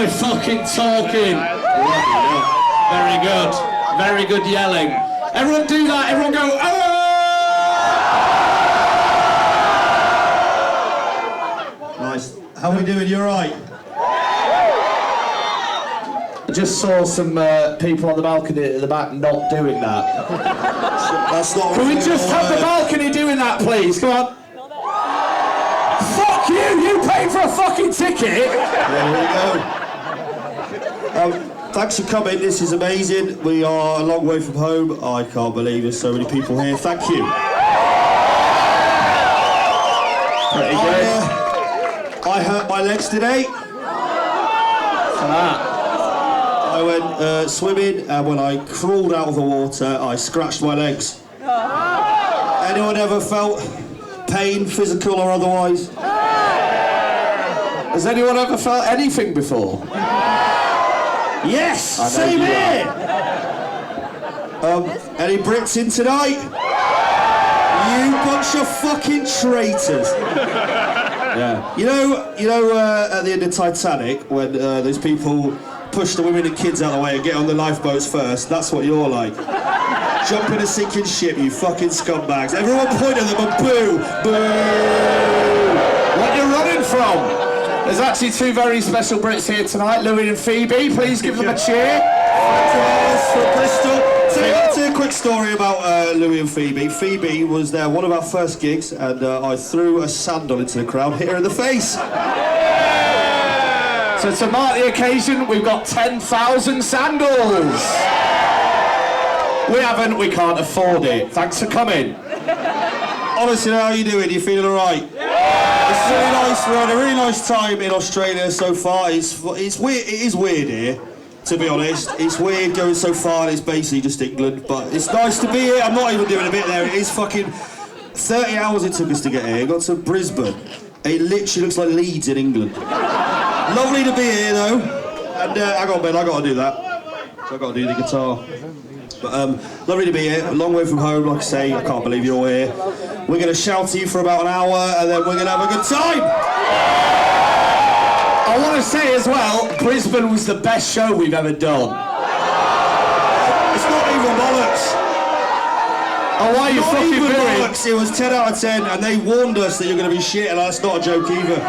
boy fucking talking. Very good. Very good yelling. Everyone do that. Everyone go, oh! Nice. How are we doing? You alright? I just saw some people on the balcony at the back not doing that. That's not. Can we just have the balcony doing that, please? Come on. Fuck you! You paid for a fucking ticket! There we go. Thanks for coming. This is amazing. We are a long way from home. I can't believe there's so many people here. Thank you. Pretty good. I hurt my legs today. For that. I went swimming, and when I crawled out of the water, I scratched my legs. Anyone ever felt pain, physical or otherwise? Has anyone ever felt anything before? Yes, same here. Any Brits in tonight? You bunch of fucking traitors. Yeah. You know, at the end of Titanic, when those people push the women and kids out of the way and get on the lifeboats first, that's what you're like. Jump in a sinking ship, you fucking scumbags. Everyone point at them and boo! Boo! What you running from? There's actually two very special Brits here tonight, Louis and Phoebe. Please give them a cheer. Tell you a quick story about Louis and Phoebe. Phoebe was there, one of our first gigs, and I threw a sandal into the crowd, hit her in the face. So to mark the occasion, we've got 10,000 sandals. We can't afford it. Thanks for coming. Honestly, how are you doing? You feeling alright? It's really nice. We're having a really nice time in Australia so far. It's weird. It is weird here, to be honest. It's weird going so far, and it's basically just England. But it's nice to be here. I'm not even doing a bit there. It is fucking 30 hours it took us to get here. Got to Brisbane. It literally looks like Leeds in England. Lovely to be here, though. And hang on, Ben. I got to do that. So I got to do the guitar. But lovely to be here. A long way from home, like I say. I can't believe you're here. We're going to shout to you for about an hour, and then we're going to have a good time. I want to say as well, Brisbane was the best show we've ever done. It's not even bollocks. Oh, why are you fucking doing? It was 10 out of 10, and they warned us that you're going to be shit, and that's not a joke either.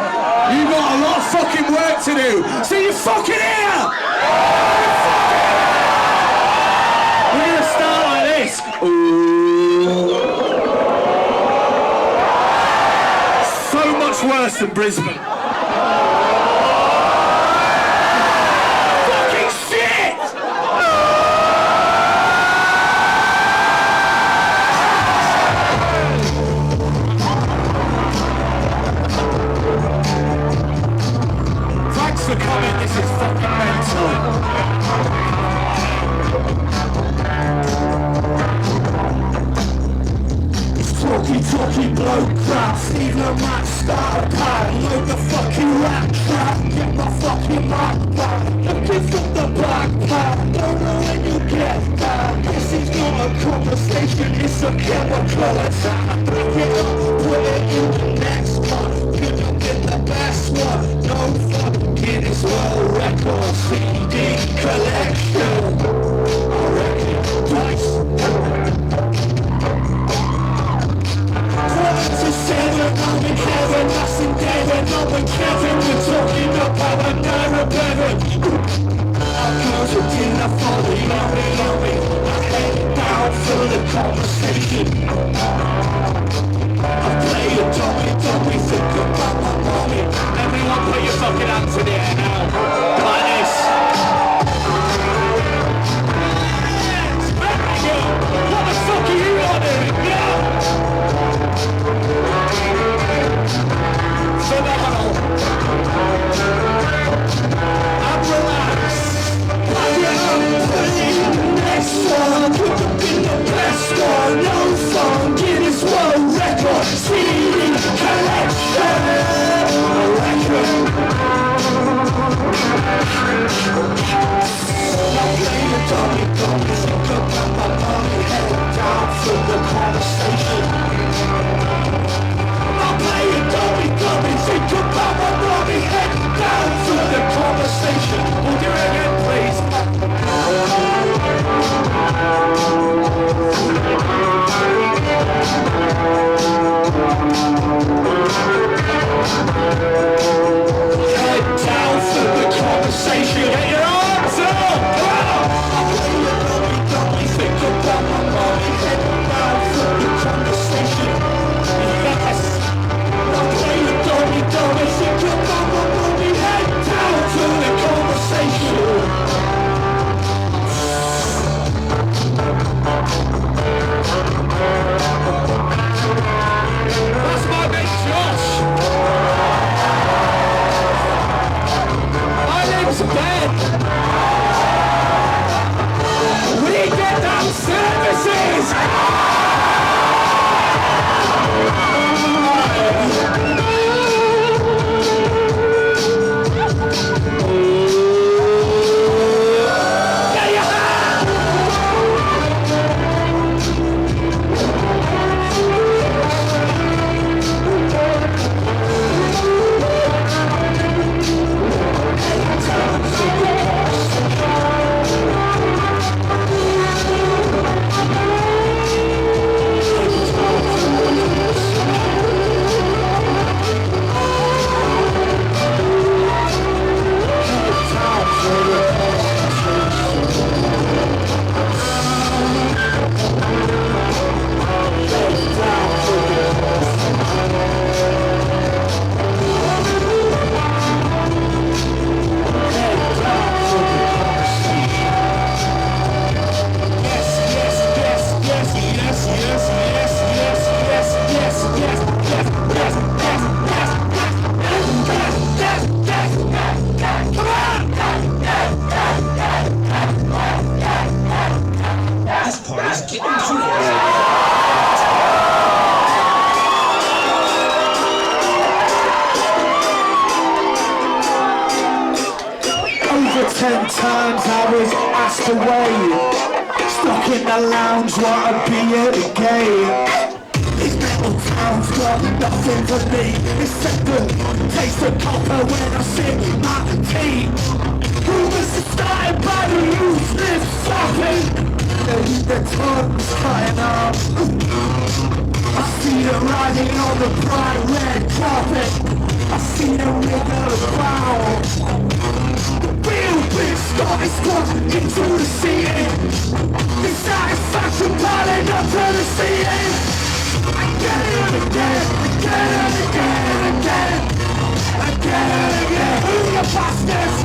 You've got a lot of fucking work to do, so you're fucking here! We're going to start like this. So much worse than Brisbane. Fucking shit! Thanks for coming, this is fucking mental. Talky bloke crap, Steve no match, start a pad, load the fucking rat trap, get my fucking mic back, looking from the back pack, don't know when you get back, this is not a conversation, it's a chemical attack, bring it up, put it in the next one, couldn't get the best one, no fucking Guinness World Record CD collection, I reckon twice. 7, I'm in heaven, us in Devon, I'm in Kevin, we're talking about another heaven. Our girls are dinner for the yummy, I head down for the conversation. I play a dummy, think about my mommy. Everyone put your fucking hands in the air now, like this. What the fuck are you on doing? Yeah! Phenomenal. And relax. Put it in the next one. Could have been the best one. No fun. Guinness World Record. CD 10 times I was asked away. Stuck in the lounge, wanna be here again. These metal towns got nothing for me except the taste of copper when I sip my tea. Rumors are starting by the loose lips flopping. The tongues cutting up. I see them riding on the bright red carpet. I see them wiggle about. Real big Scottish squad into the seating. The satisfaction piling up to the ceiling. Again and again, again and again, again. Again and again, who you bastards?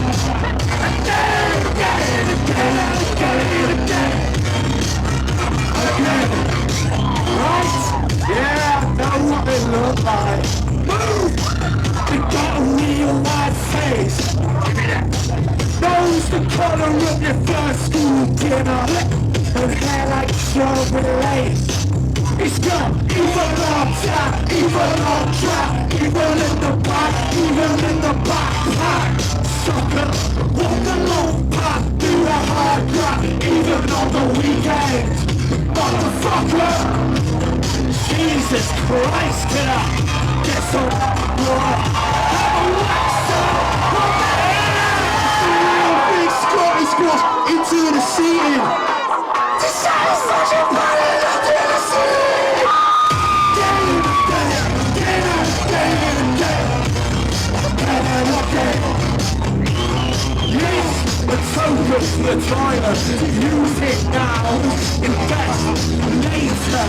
Again and again, again and again, again. Again. Right? Yeah, I know what they look like. Move! They got a real wide face. Nose the colour of your first school dinner. And hair like strawberry lace. It's got evil on top, evil on track, evil in the back, evil in the backpack. Sucker, walk the long path, do a hard rap, even on the weekend. Motherfucker! Jesus Christ, can I get some blood? Have a wax up! Big Scottish squash into the seating. The satisfaction piling up to the ceiling. Yes, a token for the driver to use it now. Invest later.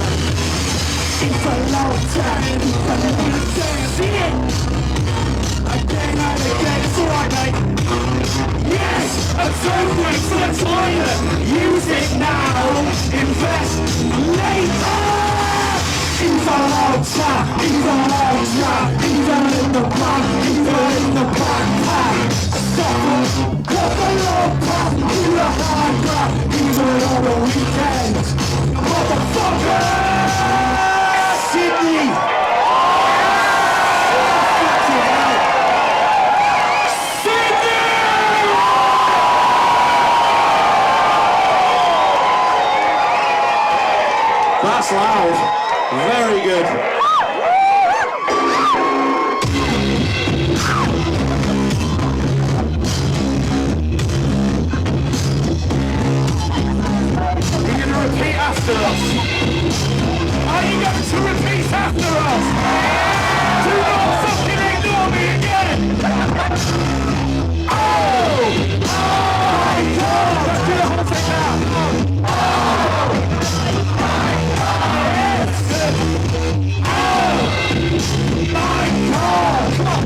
It's a long time. See it again and again. It's alright, mate. Yes, a token for the toilet. Use it now. Invest later. Evil on top, evil on top, evil in the back, evil in the backpack. Suffer, walk the long path, do the hard graft, evil on the weekends. Motherfucker! Sydney! Sydney! That's loud. Very good. Are you going to repeat after us? Are you going to repeat after us? Do not fucking ignore me again! Oh! My God! Let's do the whole thing now! Oh! My God! Yes! Oh! My God! Come on!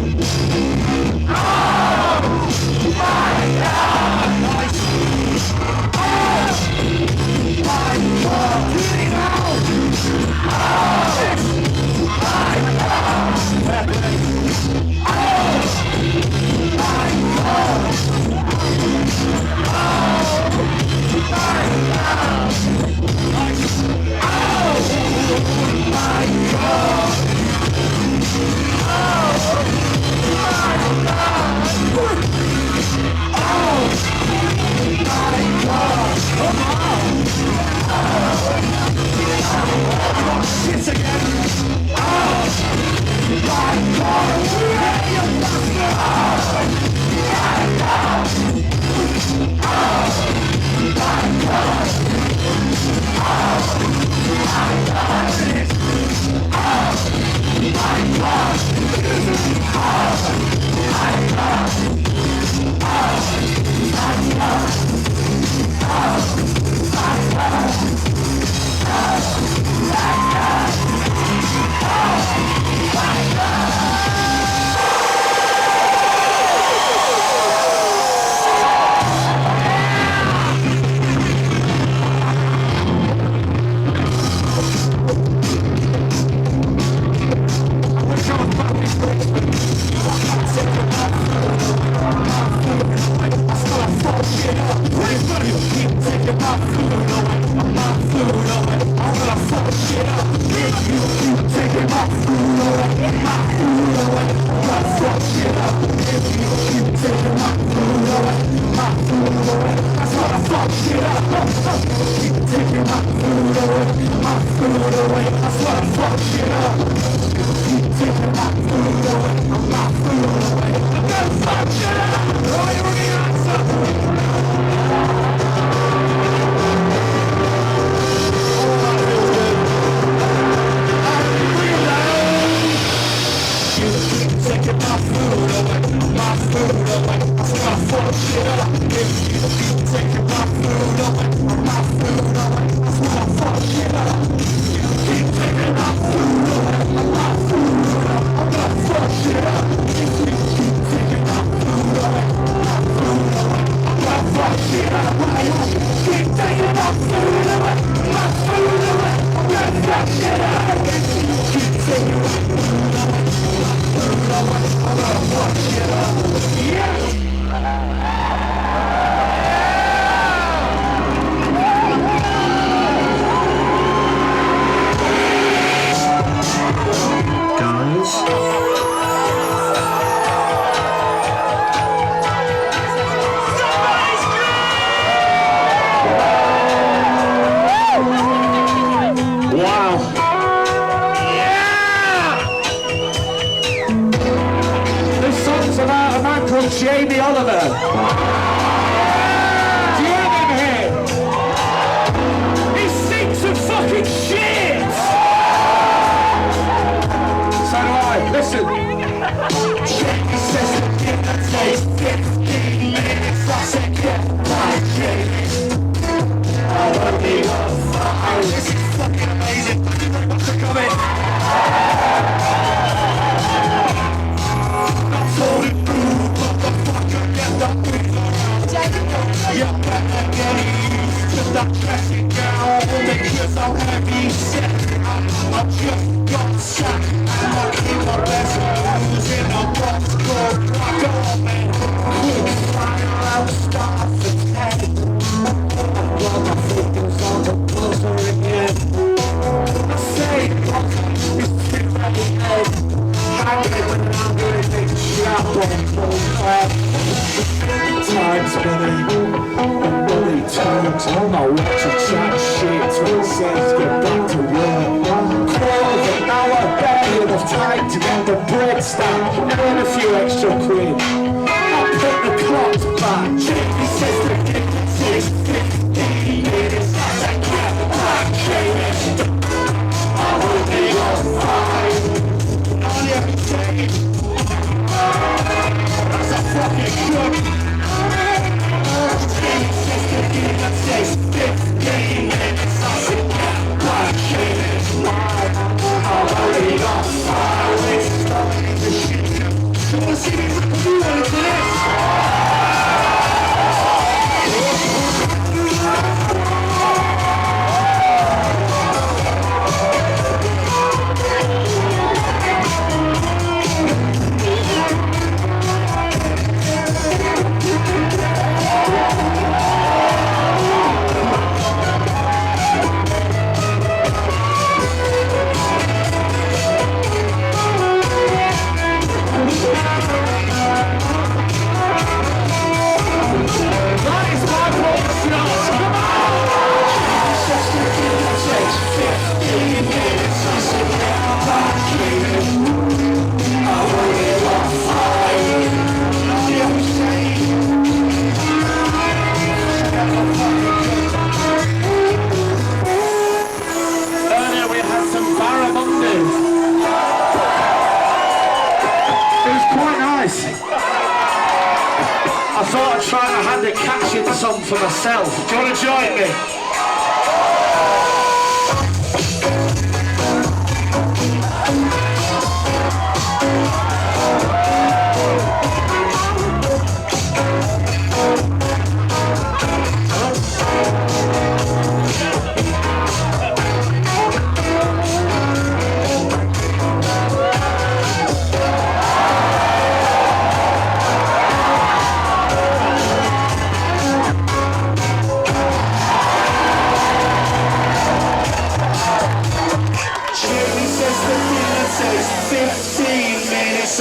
Oh! My God! Nice! Oh! My God! Do it now! Oh! My God! Fair play! Oh! My God! Oh! My God! Nice! Oh! My God! Oh! My God! Oh! My God! Come on! Oh! Shit again! Oh! My God! Yeah, you bastard! Oh! My God! Oh! My God! Oh! My God! Oh! My God! Oh! My God! Oh! My God! My taking my food away, my food away. That's why I fuck shit up. Keep taking my food away, my food away. I'm gonna fuck shit up. Oh, you really answer. Taking my food away, my food away. That's why I fuck shit up. If you keep taking my food away, my food away. That's why I fuck shit up. You keep taking my food away, my food away. I'm gonna fuck shit up. If you keep taking my food away, my food away. I'm gonna fuck shit up. Keep taking my food away, my food away. I'm gonna fuck shit up. If you keep taking my food away. I'm gonna fuck shit up. Yeah! Guys. Wow. About a man called Jamie Oliver. Do you have him here? He stinks of fucking shit! So do I. Listen. Jamie says the dinner takes 15 minutes. I said, get right, Jamie. I won't be on fire. This is fucking amazing. Thank you very much for coming. You better get used to the dressing gown because I'm heavy set. I just got sacked and I keep my best moves in a box called Rock Man. Quick fire out start for 10. I've got my fingers on the buzzer again. I say it's too ready head. Hanging when I'm doing things sharp on full clap. Time's money, and money turns. I'm not watching chat shit when it says get back to work. Quarter of an hour, barely enough time to get the bread stacked and a few extra quid. I'll put the clocks back. Jamie says the ticket takes 15 minutes. I said get back, Jamie. I will be on fine. On every day. That's a fucking good. Jamie says the ticket takes 15 minutes. I said get back, Jamie. I'm already on fire. It's starting to shit. You wanna see me rip you into this? Earlier we had some barramundi. It was quite nice. I thought I'd try my hand at catching some for myself. Do you want to join me?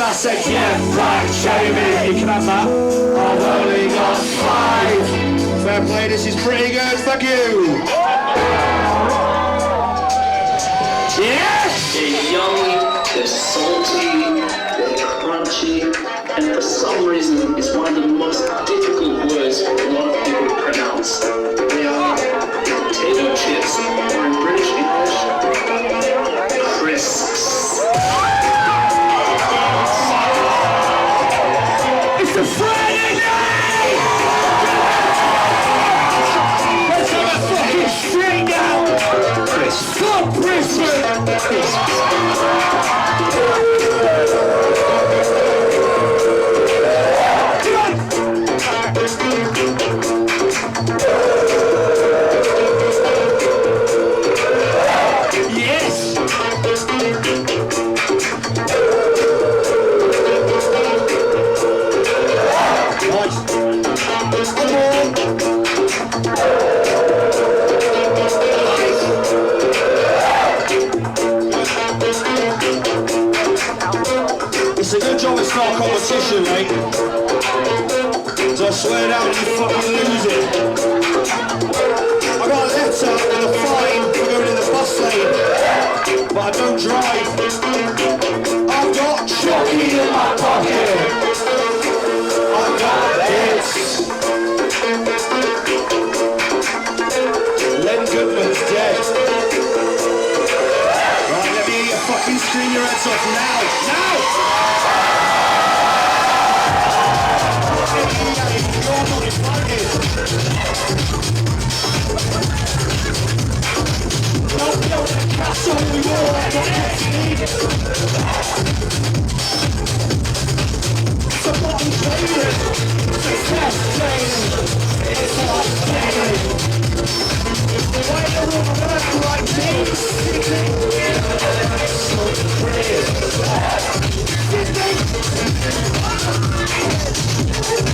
I said, yeah, right, Jamie, you can have that. I've only got 5. fair play, this is pretty good, thank you! Yes! They're young, they're salty, they're crunchy, and for some reason it's one of the most difficult words for a lot of people to pronounce. They are potato chips, or in British English, crisps. It's a Friday night! Let's have a fucking street now! Crisps. Fuck Brisbane! Yes! It's a good job it's not a competition, mate. So I swear down you fucking lose it. I got a letter and a fine for going in the bus lane, but I don't drive. I've got Chucky in my pocket. I've got hits. Len Goodman's dead. Right, let me fucking scream your heads off now. Now! Don't build a castle, we will have a technique. It's a bottom training, success training. It's like training. Why the woman work like me? So great.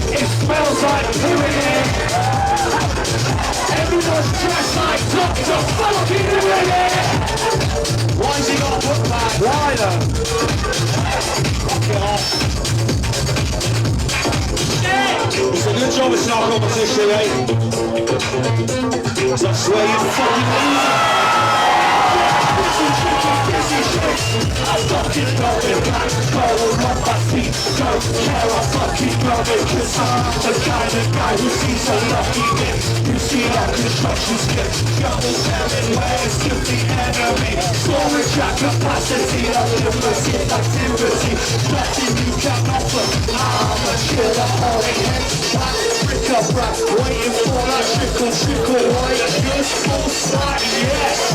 It smells like poo in here. Everyone's dressed like Dr. fucking Willie! Why's he got a book bag? Why though? Fuck it off. It's a good job it's not a competition, eh? So I swear you fucking lose it. I fucking love it, black gold on my feet. Don't care, I fucking love it, cause I'm the kind of guy who sees a lucky dip. You see our construction skip, double selling wares to the enemy. Storage at capacity, unlimited activity. Nothing you can offer, I'm a killer, holding head back. Bric-a-brac, waiting for that trickle, white goods, full stack, yes.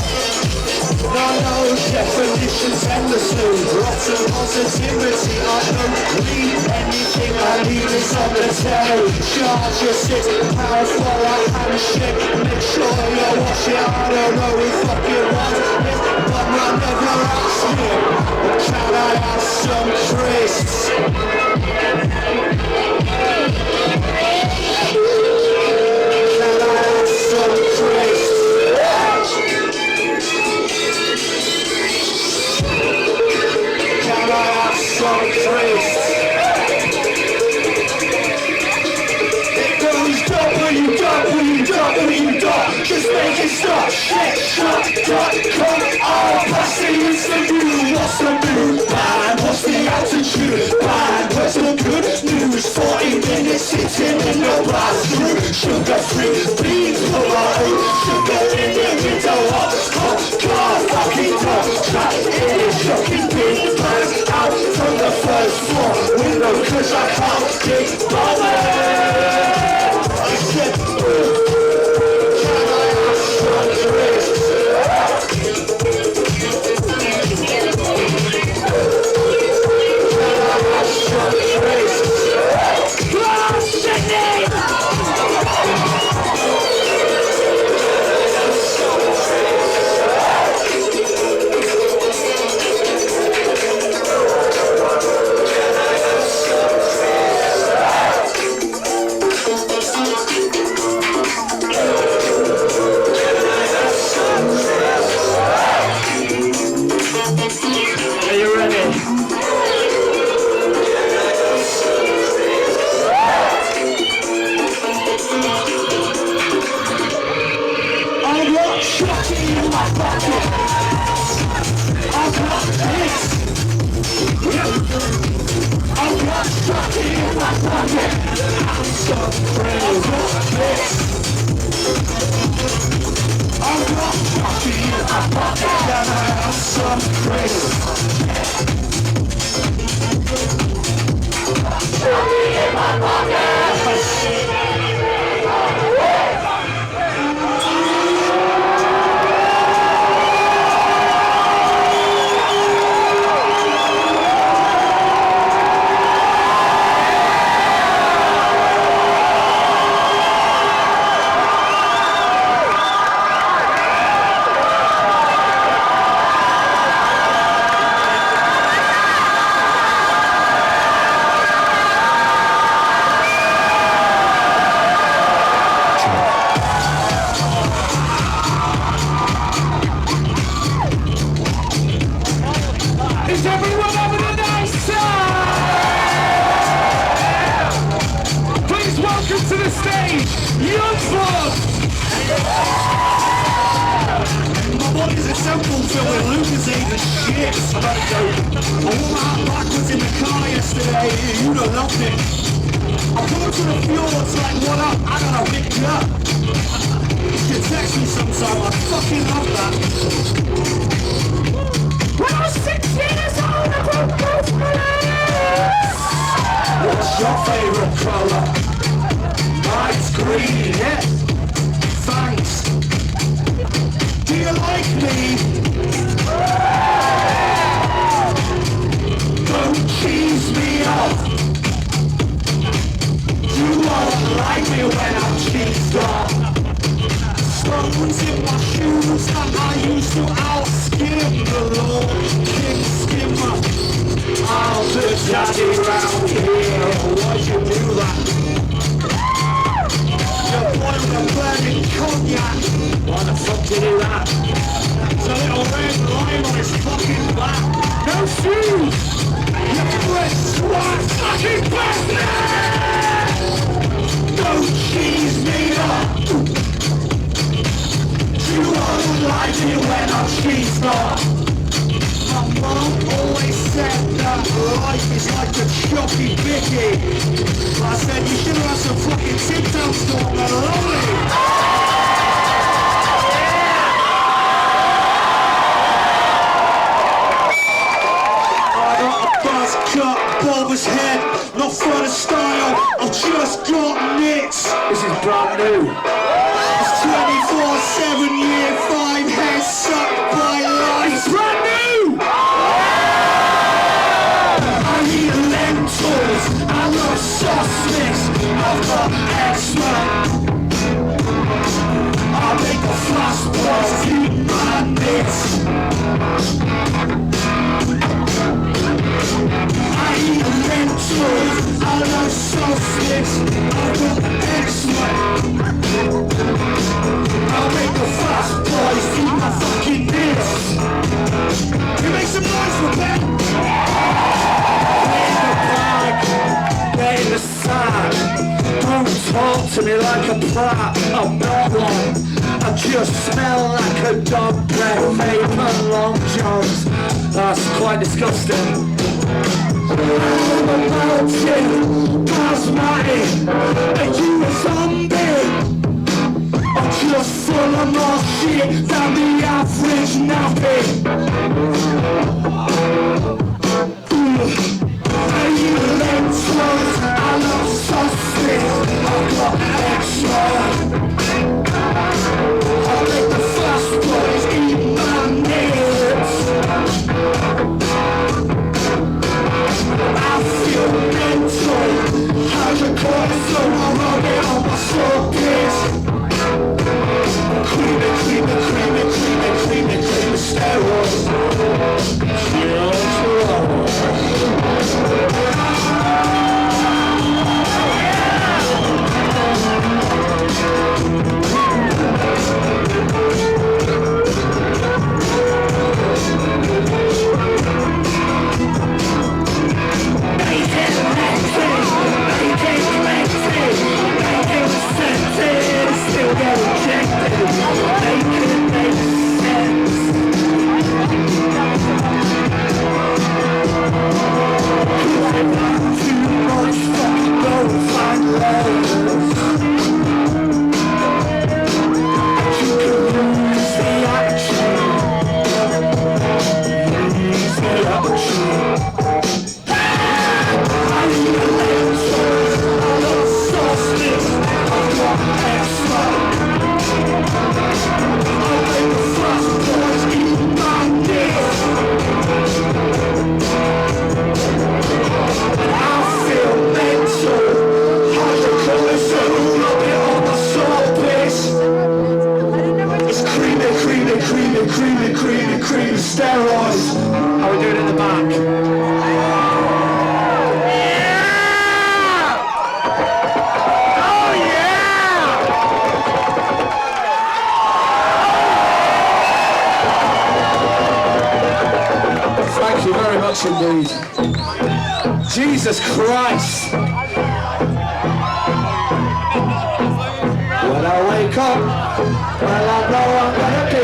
No definitions endlessly. Rotten positivity. I don't need anything. I need is on the telly. Charge your 6 pounds for a handshake. Make sure you wash it. I don't know who fucking wants it, but I never asked you. Can I have some crisps? Can I have some crisps? Some crisps. It goes www. Just make it stop. Shitshot.com. I'll pass the interview. What's the mood? Man, what's the attitude? Man, where's the good news? 40 minutes sitting in the bathroom. Sugar-free beans for my own. Sugar in the window of hot car. Fucking dog. Track in a shocking big man. Out from the first floor window, cause I can't get bothered. I said, can I have some crisps? Can I have some crisps? Sydney! some thrills. I've got coffee in my pocket, can I have some thrills? Coffee in my pocket! Is everyone having a nice time? Please welcome to the stage, Young Blood! My body's a temple filled with lucasade and shit. I wore my hat backwards in the car yesterday, you'd have loved it. I pulled to the fjords like, what up, I gotta pick you up. You can text me sometime, I fucking love that. When I was 16 years old, I broke both my legs. What's your favourite colour? Mine's green, yeah. Thanks. Do you like me? Don't cheese me off. You won't like me when I'm cheesed off. Stones in my shoes that I used to out-skim the Lord King Skimmer. I'm the daddy round here, why'd you do that? You boiled a burning cognac, why the fuck did you do that? There's a little red line on his fucking back. No shoes! You prick swat fucking bastard! Don't cheese me up! You won't like me when I'm cheesed off. My mom always said that life is like a choppy bicky. I said you should have some fucking Tic-Tac storm and lonely. I got a buzz cut, bulbous head, not for the style, I've just got nits. This is brand new. 24/7 year 5 heads sucked by life. It's brand new! I eat lentils, I love sausage, I've got eczema. I make the flash boys eat my nits. I eat lentils, I love sausage, I've got eczema. I'll make the fast boys eat my fucking nits. You make some noise for Ben. Play in the bag, play in the sack. Don't talk to me like a brat, I'm not one. I just smell like a dog breath, vape and long johns. That's quite disgusting. I'm a mountain, asthmatic, and you a zombie. I'm just full of more shit than the average nappy. I eat lentils, I love sausage, I've got extra. I'll make the fast boys eat my nits. I feel mental, hydrocortisone, I'll rub it on my sockets. Cream it, steroids. Jesus Christ! When I wake up, well I know I'm gonna be.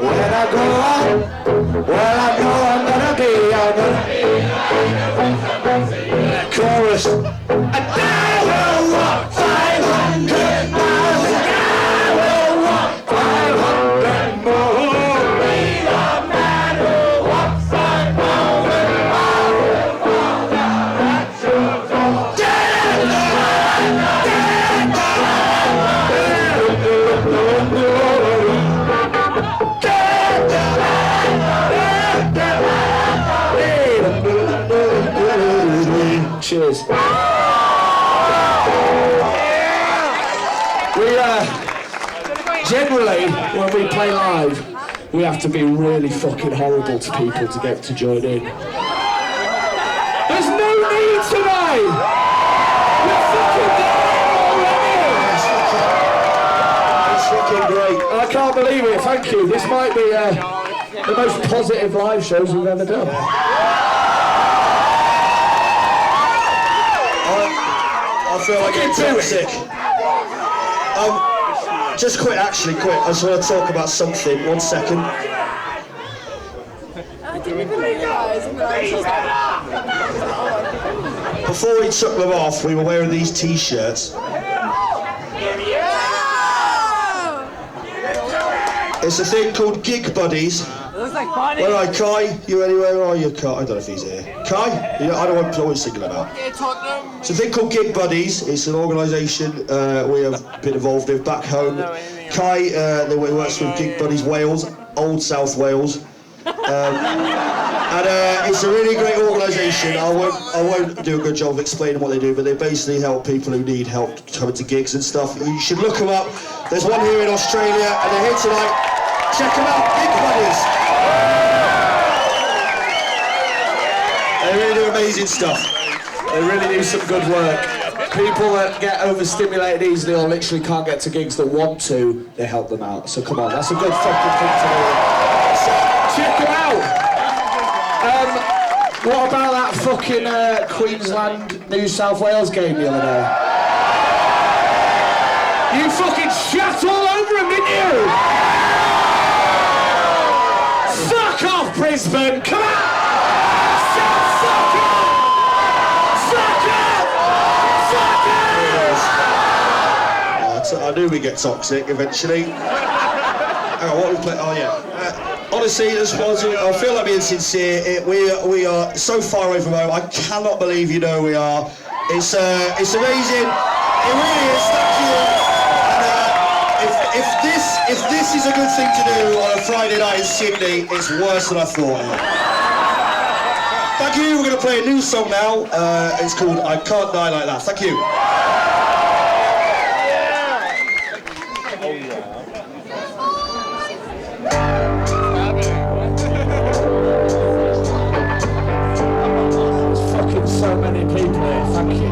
When I go out, well I know I'm gonna be. Chorus. And I will walk 500 miles. And I will walk 500 more. Be the man who walks 500 miles. Cheers. We generally, when we play live, we have to be really fucking horrible to people to get to join in. There's no need tonight. We're fucking there already. It's fucking great. I can't believe it. Thank you. This might be the most positive live shows we've ever done. I feel like it's toxic. Just quick, actually, quick. I just want to talk about something. 1 second. I didn't even realise. Before we took them off, we were wearing these t-shirts. It's a thing called Gig Buddies. Where are Kai? You anywhere? Where are you, Kai? I don't know if he's here. Kai? I don't know what I'm always thinking about. It's a thing called Gig Buddies. It's an organisation we have been involved with back home. Kai, he works with Gig Buddies Wales, Old South Wales. And it's a really great organisation. I won't do a good job of explaining what they do, but they basically help people who need help coming to gigs and stuff. You should look them up. There's one here in Australia, and they're here tonight. Check them out, Gig Buddies. They really do amazing stuff. They really do some good work. People that get overstimulated easily or literally can't get to gigs that want to, they help them out. So come on, that's a good fucking thing to do. Check them out. What about that fucking Queensland, New South Wales game the other day? You fucking shat all over him, didn't you? Fuck off, Brisbane! Come on! Fuck off! Fuck off! Fuck off! I knew we'd get toxic eventually. Hang on, what we play? Oh yeah. Honestly, I feel like being sincere. We are so far away from home. I cannot believe you know we are. It's amazing. It really is. Thank you. And if this is a good thing to do on a Friday night in Sydney, it's worse than I thought. Thank you. We're going to play a new song now. It's called "I Can't Die Like That." Thank you. So many people here, thank you.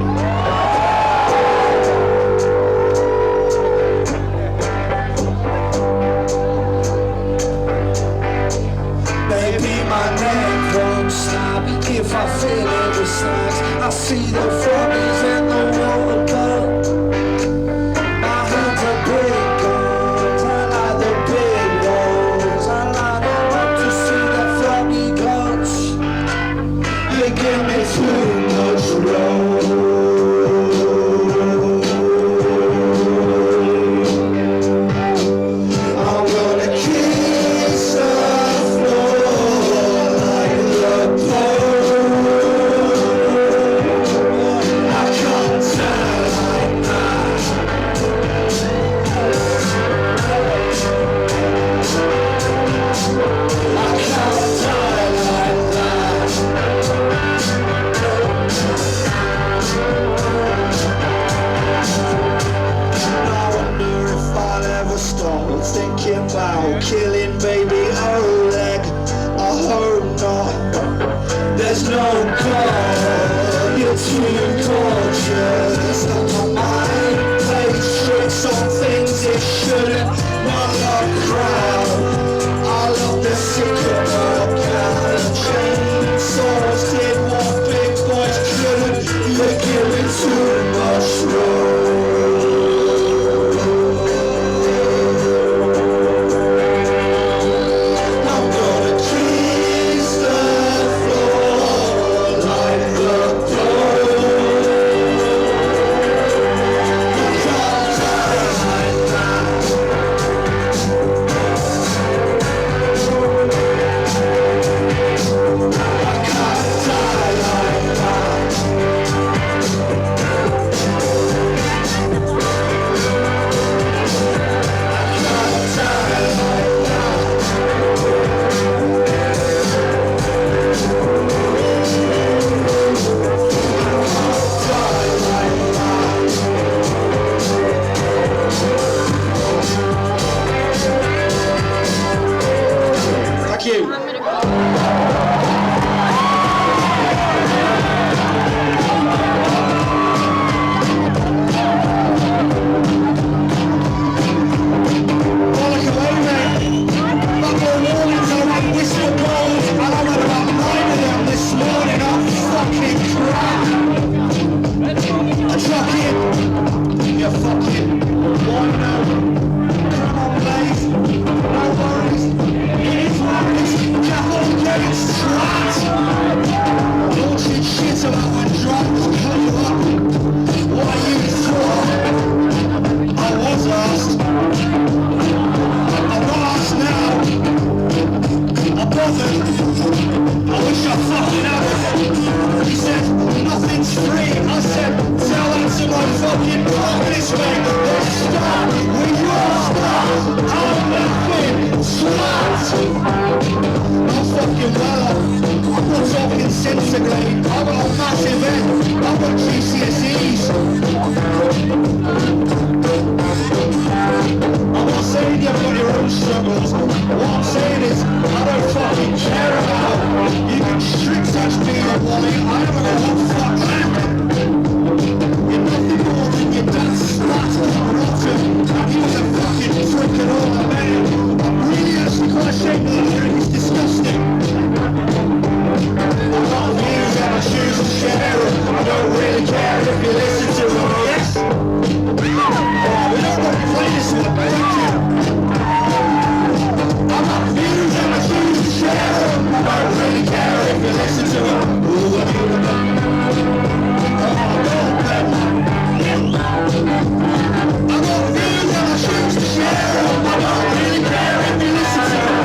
Maybe my neck won't snap if I feel every snaps. I see the froggies in the water. My hands are big guns, I like the big walls. I line them up to see the froggy guts. You give me too much road. I'm gonna kiss the floor like the Pope. I can't tell like that. I can't die like that. I wonder if I'll ever stop thinking about killing baby Oleg. I hope not. There's no God. You're too gorgeous. My mind plays tricks on things it shouldn't. Not love crowd. I love the sycamore couch. this way, let's start. We will start. I'm nothing smart. I'm fucking well off. I'm not talking disintegrate. I've got a massive head. I've got GCSEs. I'm not saying you've got your own struggles. What I'm saying is, I don't fucking care about. You can strict touch me or Wally. I haven't got one fuck left. You're nothing more than your dad's slut rotten. He was a fucking prick and all I met him. I'm really actually quite ashamed of that drink. It's disgusting. I've got views and I choose to share them. I don't really care if you listen to them. Yes? We don't want to play this one, thank you. I've got views and I choose to share them. I don't really care if you listen to them. I've got views and I choose to share them. I don't really care if you listen to them.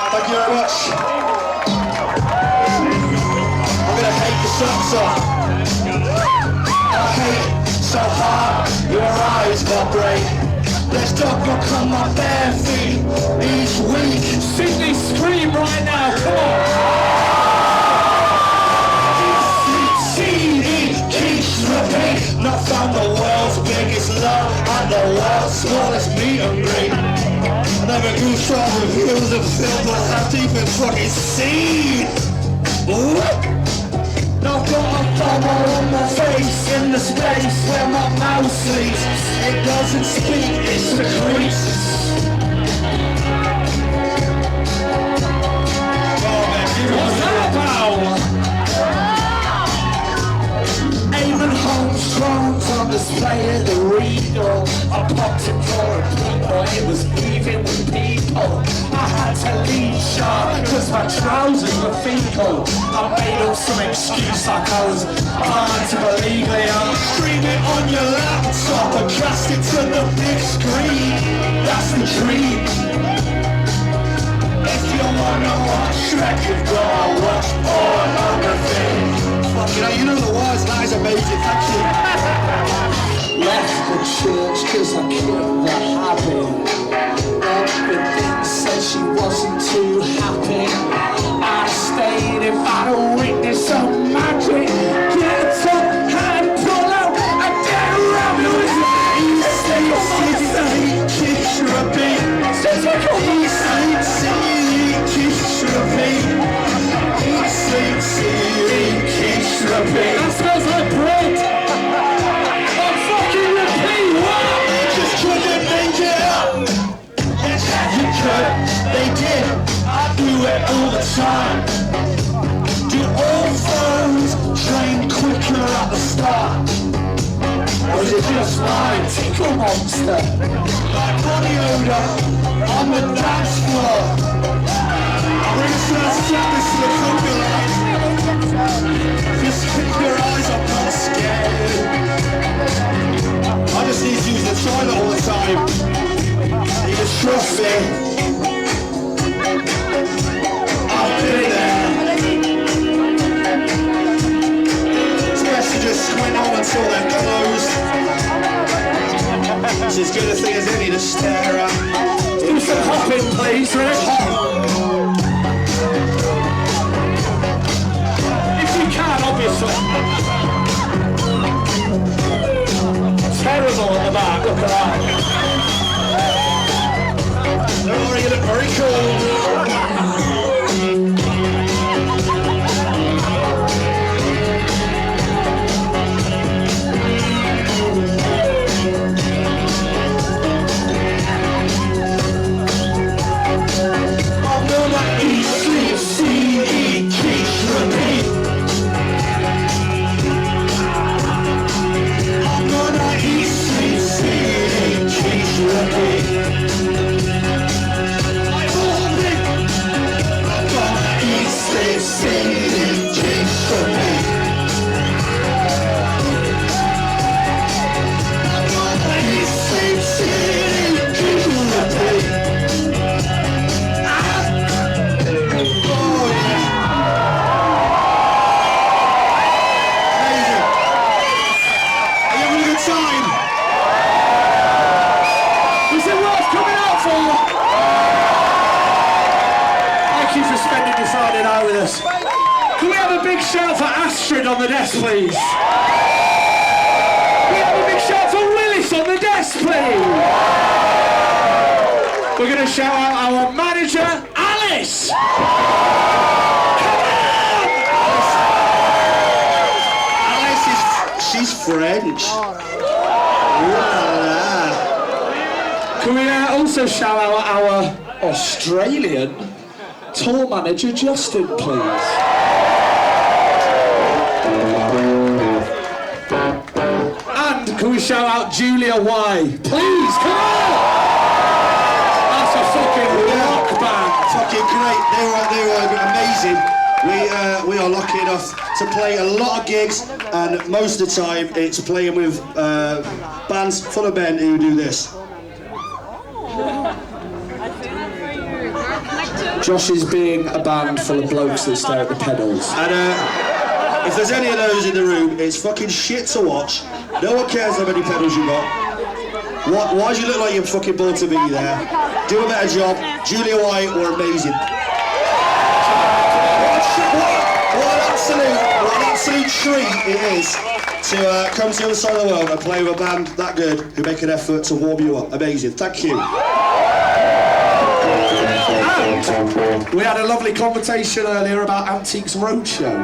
Thank you very much. I'm gonna hate the socks off. I hate so hard, your eyes vibrate. Let's dog walk on my bare feet each week. Sydney, scream right now, come on. Repeat. Not found the world's biggest love and the world's smallest meet and greet. I never grew strong with views and filled with that deep in fucking seed. Now I've got a bubble on my face in the space where my mouth sleeps. It doesn't speak, it secretes. What's that about? Even Holmes's on display at the Regal. I popped it for a people, it was even with people. I had to leave sharp, cause my trousers were fecal. I made up some excuse like I was hard to believe they are. Stream it on your laptop and cast it to the big screen. That's the dream. If you wanna watch Shrek, you've gotta watch pornography. You know the words, that is amazing, thank you. Left the church cause I killed the habit. Everything said she wasn't too happy. I stayed if I'd have witnessed some magic. Get up and pull out and get around you. Kiss your beat. That smells like bread. I'm fucking repeat. What? Just couldn't make it up. You could, they did. I do it all the time. Do all phones train quicker at the start? Or is it just my tickle monster? Like body odor on the dance floor. Brings to the surface of the copulite. Just keep your eyes up, not scared. I just need to use the toilet all the time. You just trust me. I've been there. It's best to just squint on until they're closed. It's as good a thing as any to stare at. Do some hopping, please, Rick. Obviously. Terrible at the back, look at that. Don't worry, you look very cool. for... Thank you for spending your Friday night with us. Can we have a big shout for Astrid on the desk, please? Can we have a big shout for Willis on the desk, please? We're going to shout out our manager, Alice! Come on! Alice is... she's French. Can we also shout out our Australian tour manager, Justin, please? And can we shout out Julia Y? Please, come on! That's a fucking rock band. Fucking great. They were amazing. We are lucky enough to play a lot of gigs, and most of the time it's playing with bands full of men who do this. Josh is being a band full of blokes that stare at the pedals. And if there's any of those in the room, it's fucking shit to watch. No one cares how many pedals you got. Why do you look like you're fucking born to be there? Do a better job. Julia White were amazing. What an absolute treat it is to come to the other side of the world and play with a band that good who make an effort to warm you up. Amazing. Thank you. And we had a lovely conversation earlier about Antiques Roadshow,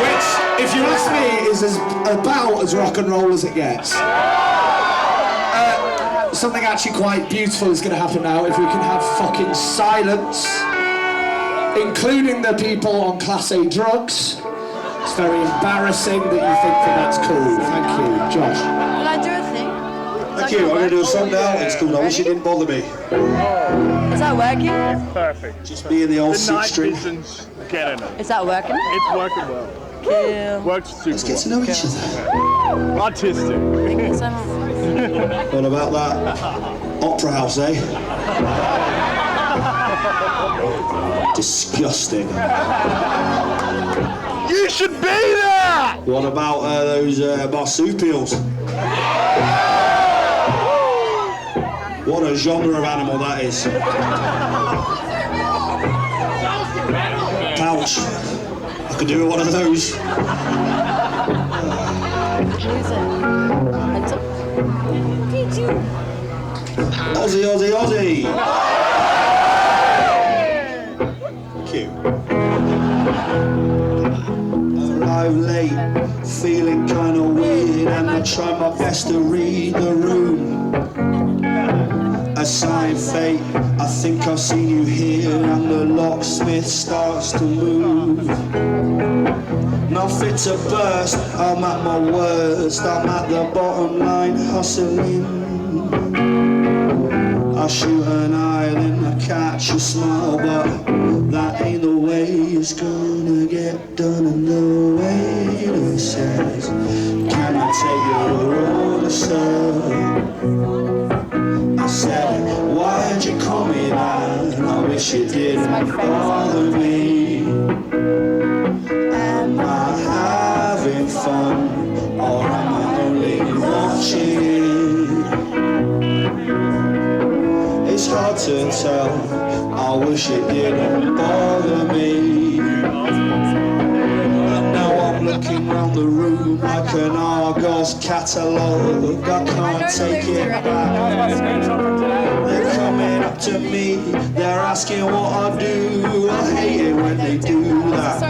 which, if you ask me, is about as rock and roll as it gets. Something actually quite beautiful is going to happen now if we can have fucking silence, including the people on Class A drugs. It's very embarrassing that you think that's cool. Thank you, Josh. Will I do a thing? Thank you. I'm going to do a song now. It's called I Wish It Didn't Bother Me. Is that working? Perfect. Just be in the old The night six string. vision's getting it. Is that working? It's working well. Cool. Works super Let's get to know each other. well. Artistic. Thank you so much. What about that? Opera house, eh? Disgusting. You should be there! What about those marsupials? What a genre of animal that is. Pouch. I could do with one of those. Aussie, Aussie, Aussie! Cute. Arrive late, feeling kinda weird, and I try my best to read the room. A sign fate, I think I've seen you here, and the locksmith starts to move. Nothing to burst, I'm at my worst, I'm at the bottom line hustling. I shoot an island, I catch a smile, but that ain't the way it's gonna get done. And the waiter says, can I take your order, sir? I said, why'd you call me that? I wish it didn't bother me. Am I having fun, or am I only watching? It's hard to tell, I wish it didn't bother me. And now I'm looking round the room like an Argos catalogue. I can't take it back. They're coming up to me, they're asking what I do. I hate it when they do that.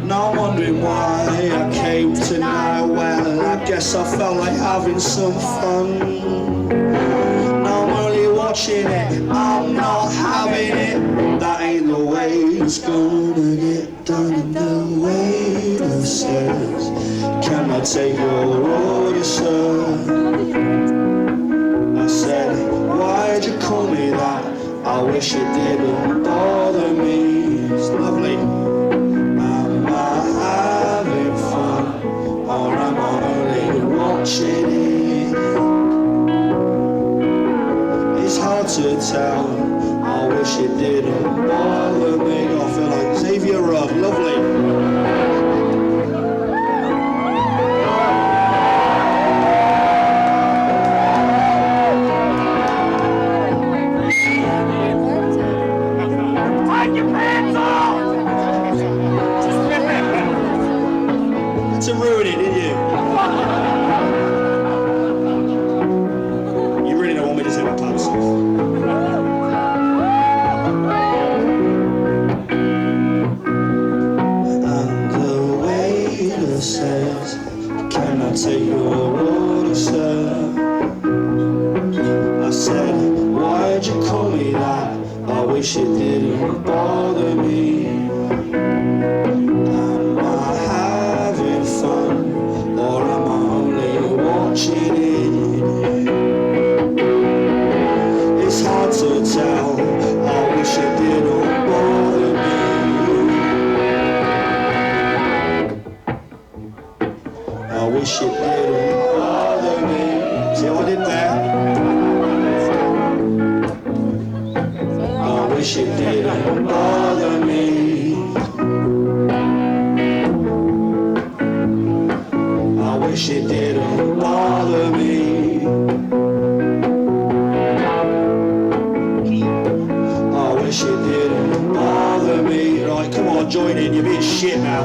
Now I'm wondering why I came tonight. Well, I guess I felt like having some fun. Watching it, I'm not having it. That ain't the way it's gonna get done. And the waiter says, can I take your order, sir? I said, why'd you call me that? I wish it didn't bother me. It's lovely. Am I having fun, or am I only watching it? It's hard to tell, I wish it didn't bother me. I feel like Xavier Rudd, lovely. wish it didn't bother me. Am I having fun, or am I only watching it? It's hard to tell. I wish it didn't bother me. I wish it didn't bother me. See what I did there? I wish it didn't bother me. I wish it didn't bother me. I wish it didn't bother me. Right, come on, join in. You're being shit now.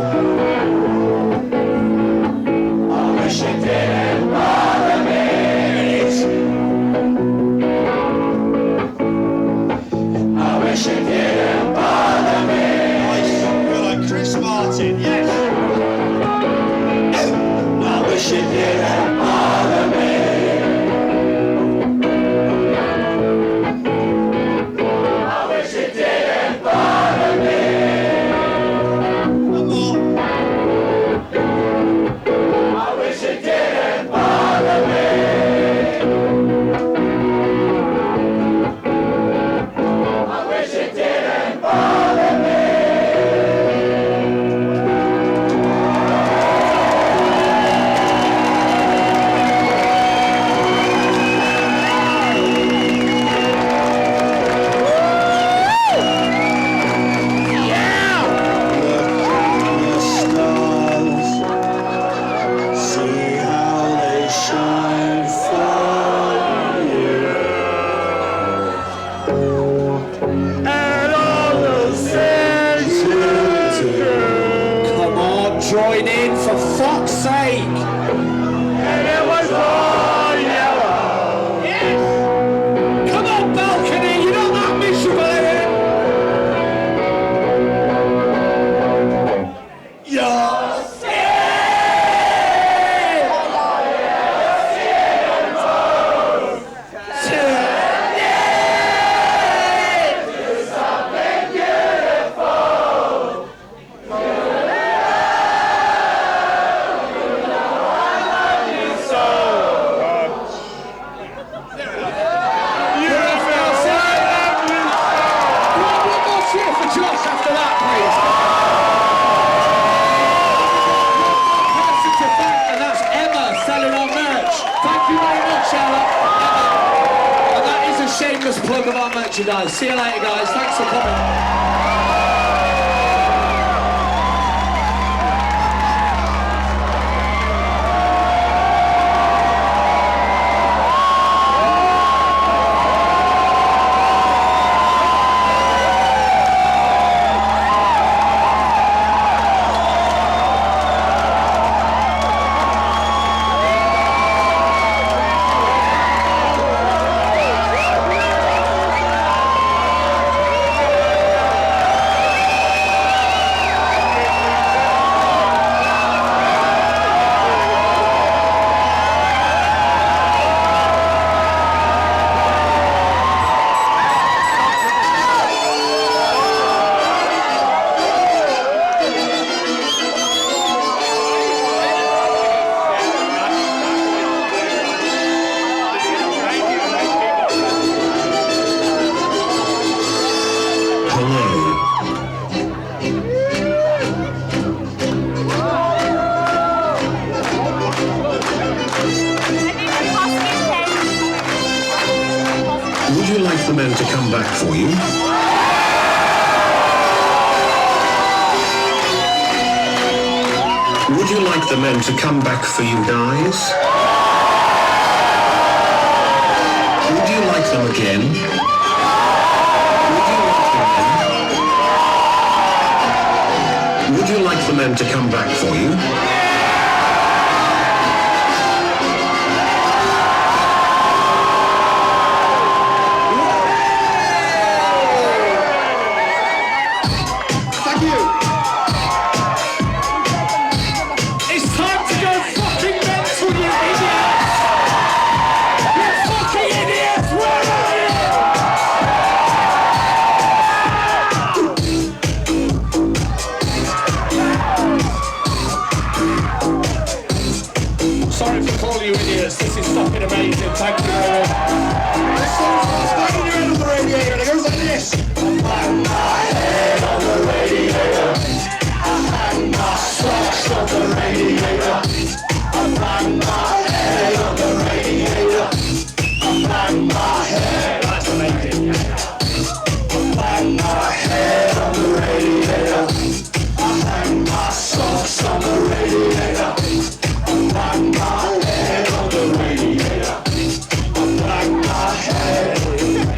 I wish it didn't bother me. I wish it didn't bother me. Nice. You're like Chris Martin, yes. I wish it didn't bother me. I wish it didn't bother me. One more. I wish it didn't bother me. I wish it didn't bother me. The stars, see how they shine for you. And all those things you do. Come on, join in for fuck's sake. And it was all yellow. Yes. Come on, balcony, you're not that miserable, are you? You're plug of our merchandise. See you later, guys. Thanks for coming. Would you like the men to come back for you? Would you like the men to come back for you guys? Would you like them again? Would you like the men to come back for you?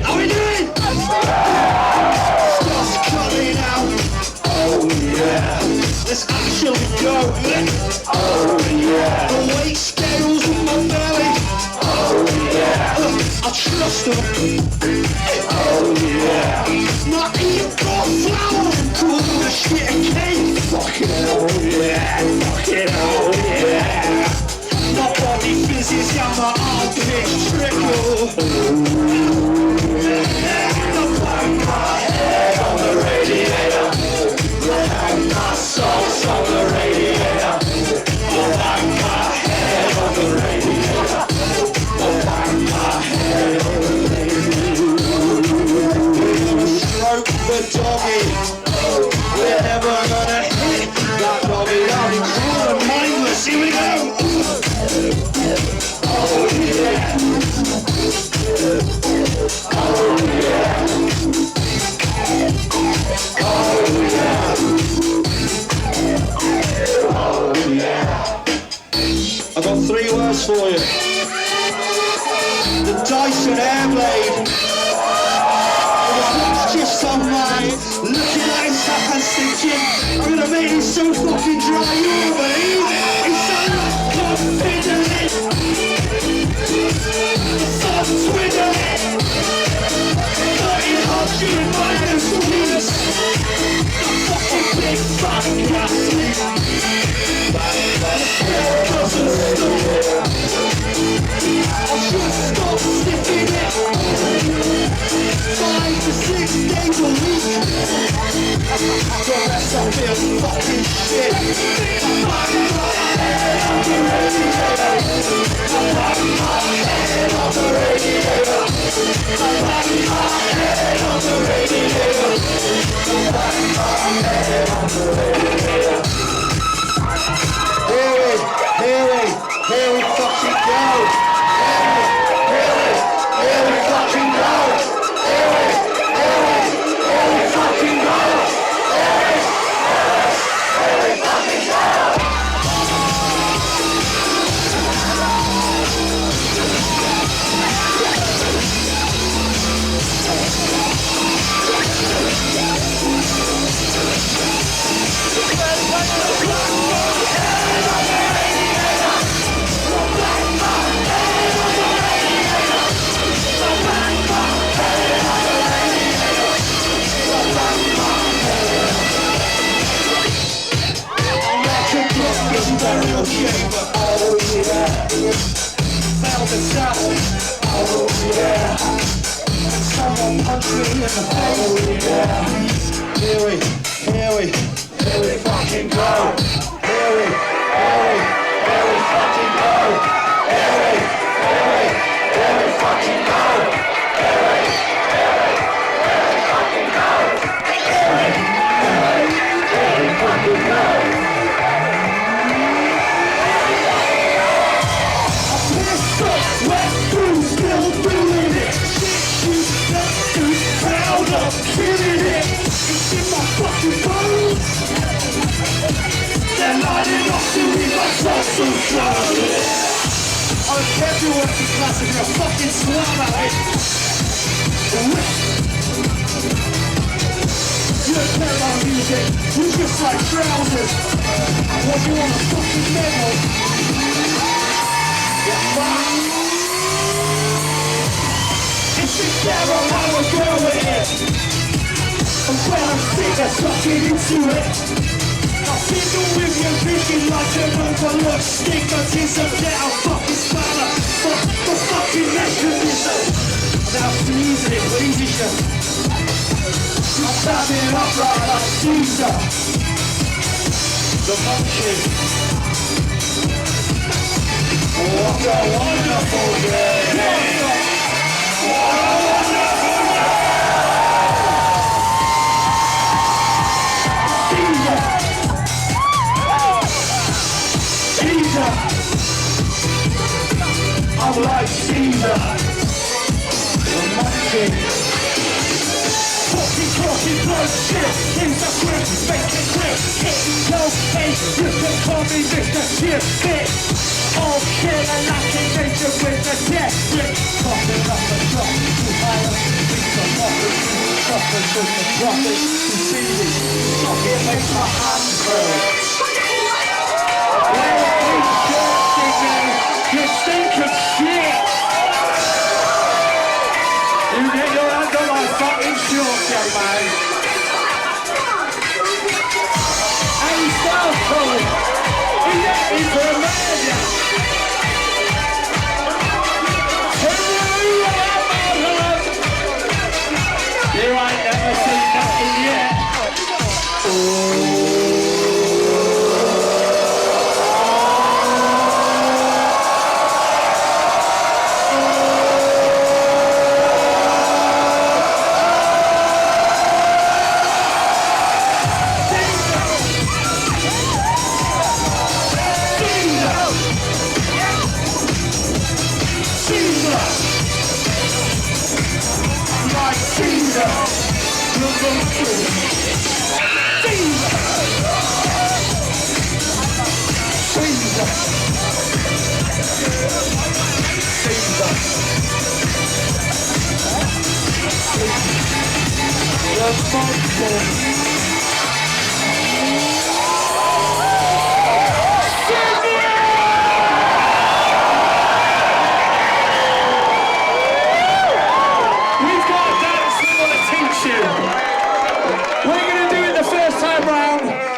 How we doing? Stuff's coming out. Oh yeah. Let's actually go. Oh yeah. The weight scales in my belly. Oh yeah. I trust them. Oh yeah. Not eating raw flour and call the shit a cake. Fucking hell yeah. Fucking hell yeah. My body fizzes down my armpit trickle. I bang my head on the radiator. I hang my socks on the radiator. I bang my head on the radiator. I bang my head on the radiator. Stroke the doggy. We're never gonna hit that doggy. I'll be cruel and mindless. Here we go. Oh yeah. Oh yeah. Oh yeah. Oh yeah. I've got 3 words for you. The Dyson Airblade. It's just on mine. Looking at his hands thinking, I'm gonna make it so fucking dry, you won't believe it. It's so confident. So twiddling. 1300 minus weeks. The fucking big fat gasket. Doesn't stop. I should stop sniffing it. 5 to 6 days a week. The rest I feel fucking shit. I'm bang my head on the radiator. I'm bang my head on the radiator. I'm bang my head on the radiator. I'm bang my head on the radiator. Here we fucking go. Here we fucking go. Here we fucking go. Here we fucking go. Burial chamber, oh yeah. Found the sound, oh yeah. Someone punched me in the face, oh yeah. Here we fucking go. Here we fucking go. Here we fucking go. Here we fucking go. Here we fucking go. Wet through, still doing it. Shit, proud of killing it. It's in my fucking bones. They're lining up to me like social clothes. I don't care if you're working class if you're a fucking slam at it. You don't care about music, you just like trousers. What you want a fucking medal? It's the terror I will go with it. And when I'm sick of sucking into it, I fiddle with your vision like an overlooked stigmatism. Get a fucking spanner, fuck the fucking mechanism. Now sneezing it pleases you. I'm standing upright like Caesar, the monkey. What a wonderful day! What a wonderful day! Caesar! I'm like Caesar! The monkey! Talking blood shit! Here's a grip, make it grip! Hit no face, you can call me Mr. Shit, bitch! All kill and I can nature with the death grip. Popping up a drop, promises and prophets deceiving. Stop it, makes my hands burn. You stink of shit! You get your hands on my fucking shorts, young man. Hey, South Cole! He left me for a murder! You ain't never seen nothing yet!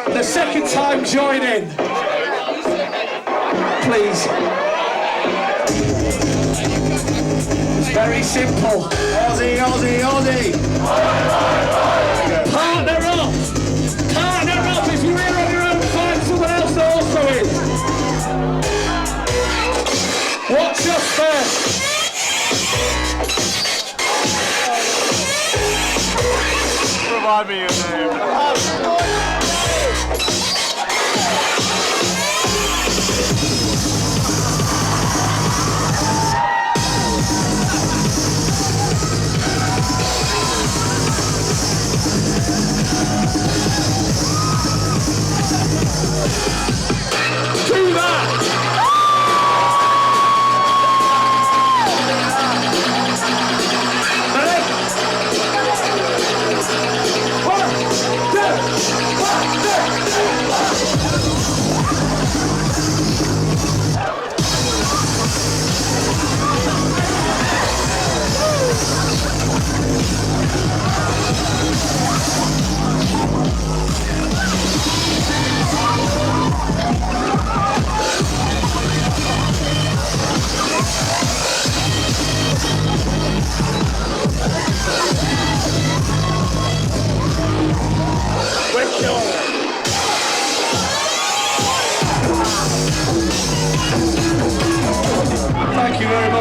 The second time, join in. Please. It's very simple. Aussie, Aussie, Aussie! Partner up! Partner up! If you're here on your own, find someone else that also is. Watch us first. Provide me your name. Do that! Ready?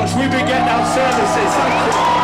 'Cause we've been getting our services. Thank you.